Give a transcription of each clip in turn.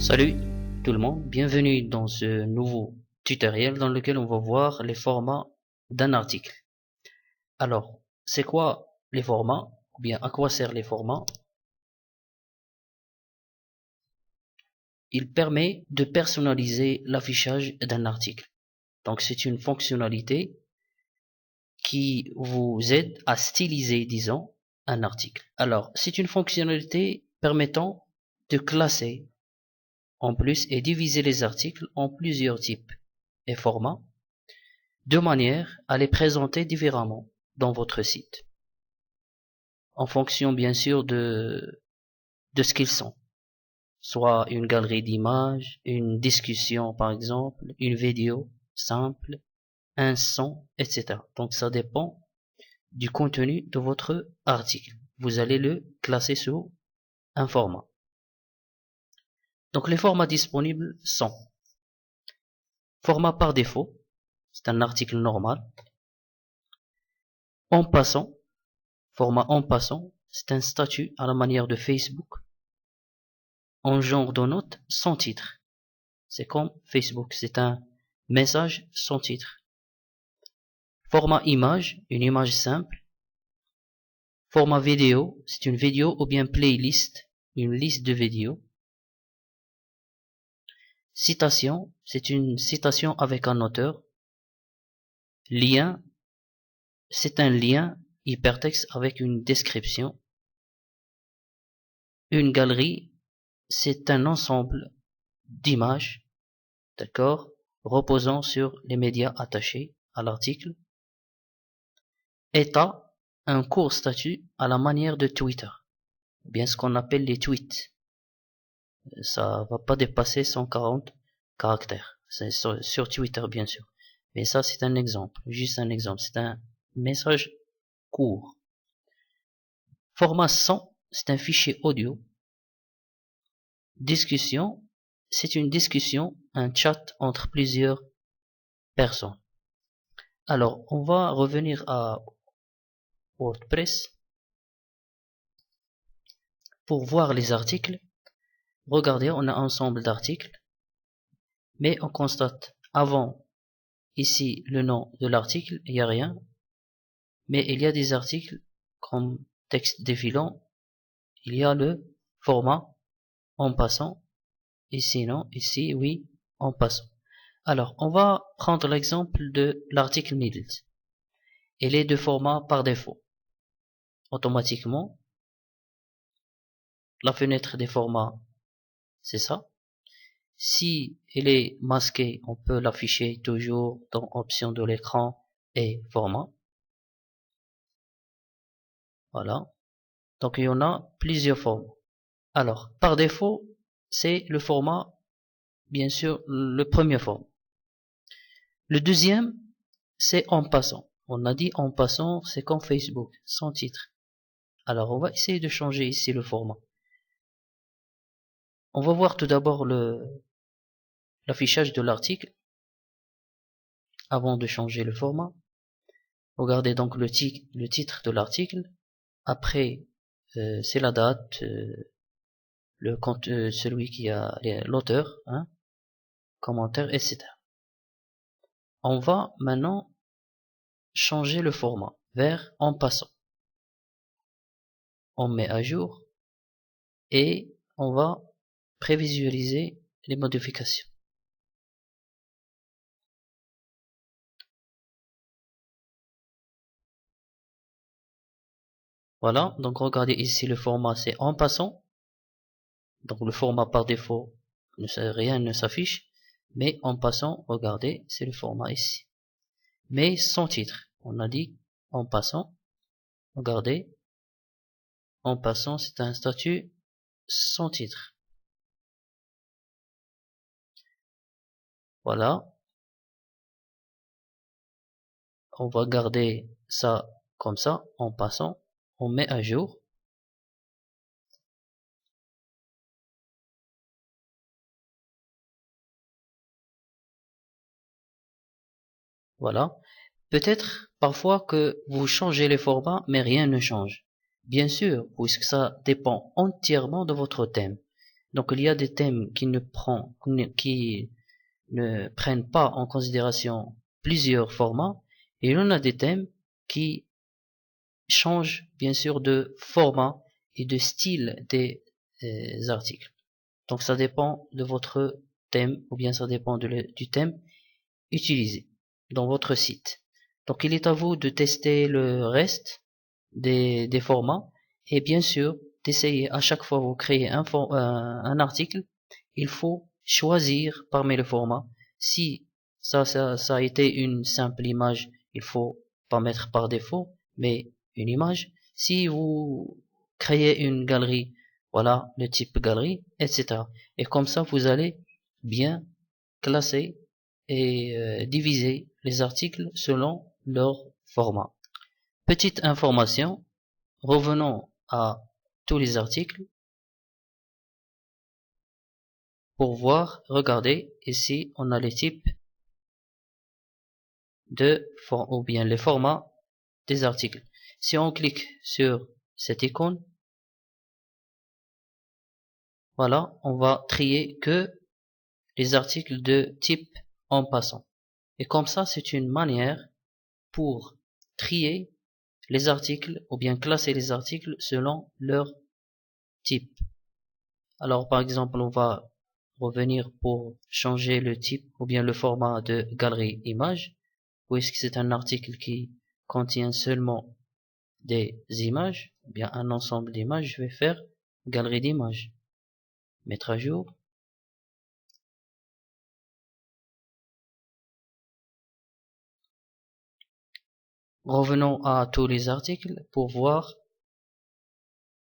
Salut tout le monde, bienvenue dans ce nouveau tutoriel dans lequel on va voir les formats d'un article. Alors, c'est quoi les formats, ou bien à quoi servent les formats? Il permet de personnaliser l'affichage d'un article. Donc c'est une fonctionnalité qui vous aide à styliser, disons, un article. Alors, c'est une fonctionnalité permettant de classer en plus et diviser les articles en plusieurs types et formats, de manière à les présenter différemment dans votre site, en fonction bien sûr de ce qu'ils sont, soit une galerie d'images, une discussion par exemple, une vidéo simple, un son, etc. Donc ça dépend du contenu de votre article. Vous allez le classer sous un format. Donc les formats disponibles sont format par défaut, c'est un article normal. En passant, format en passant, c'est un statut à la manière de Facebook. En genre de note sans titre. C'est comme Facebook, c'est un message sans titre. Format image, une image simple. Format vidéo, c'est une vidéo ou bien playlist, une liste de vidéos. Citation, c'est une citation avec un auteur. Lien, c'est un lien hypertexte avec une description. Une galerie, c'est un ensemble d'images, d'accord, reposant sur les médias attachés à l'article. État, un court statut à la manière de Twitter, ou bien ce qu'on appelle les tweets. Ça va pas dépasser 140 caractères. C'est sur Twitter bien sûr. Mais ça c'est un exemple, juste un exemple. C'est un message court. Format son, c'est un fichier audio. Discussion, c'est une discussion, un chat entre plusieurs personnes. Alors, on va revenir à WordPress pour voir les articles. Regardez, on a un ensemble d'articles, mais on constate avant ici le nom de l'article, il n'y a rien, mais il y a des articles comme texte défilant, il y a le format en passant, ici non, ici oui, en passant. Alors, on va prendre l'exemple de l'article Needed. Il est de format par défaut. Automatiquement, la fenêtre des formats, c'est ça. Si il est masqué, on peut l'afficher toujours dans option de l'écran et format. Voilà. Donc il y en a plusieurs formats. Alors, par défaut, c'est le format, bien sûr, le premier format. Le deuxième, c'est en passant. On a dit en passant, c'est comme Facebook, sans titre. Alors, on va essayer de changer ici le format. On va voir tout d'abord l'affichage de l'article avant de changer le format. Regardez donc le titre de l'article. Après, c'est la date, le compte, celui qui a l'auteur, hein, commentaire, etc. On va maintenant changer le format vers en passant. On met à jour et on va prévisualiser les modifications. Voilà, donc regardez ici le format c'est en passant. Donc le format par défaut, rien ne s'affiche, mais en passant, regardez, c'est le format ici. Mais sans titre, on a dit en passant, regardez, en passant c'est un statut sans titre. Voilà, on va garder ça comme ça, en passant, on met à jour. Voilà. Peut-être parfois que vous changez les formats, mais rien ne change. Bien sûr, puisque ça dépend entièrement de votre thème. Donc il y a des thèmes qui ne prennent pas en considération plusieurs formats, et il y en a des thèmes qui changent bien sûr de format et de style des articles. Donc ça dépend de votre thème, ou bien ça dépend du thème utilisé dans votre site. Donc il est à vous de tester le reste des formats, et bien sûr d'essayer à chaque fois que vous créez un article, il faut choisir parmi les formats. Si ça a été une simple image, il faut pas mettre par défaut, mais une image. Si vous créez une galerie, voilà le type galerie, etc. Et comme ça, vous allez bien classer et diviser les articles selon leur format. Petite information, revenons à tous les articles pour voir, regardez, ici on a les types ou bien les formats des articles. Si on clique sur cette icône, voilà, on va trier que les articles de type en passant. Et comme ça, c'est une manière pour trier les articles ou bien classer les articles selon leur type. Alors par exemple, on va revenir pour changer le type ou bien le format de galerie image, puisque c'est un article qui contient seulement des images, ou bien un ensemble d'images. Je vais faire galerie d'images, mettre à jour. Revenons à tous les articles pour voir.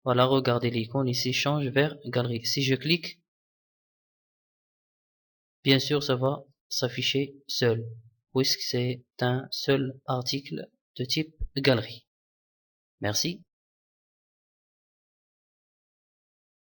Voilà, regardez l'icône ici, change vers galerie. Si je clique, bien sûr ça va s'afficher seul, puisque c'est un seul article de type galerie. Merci.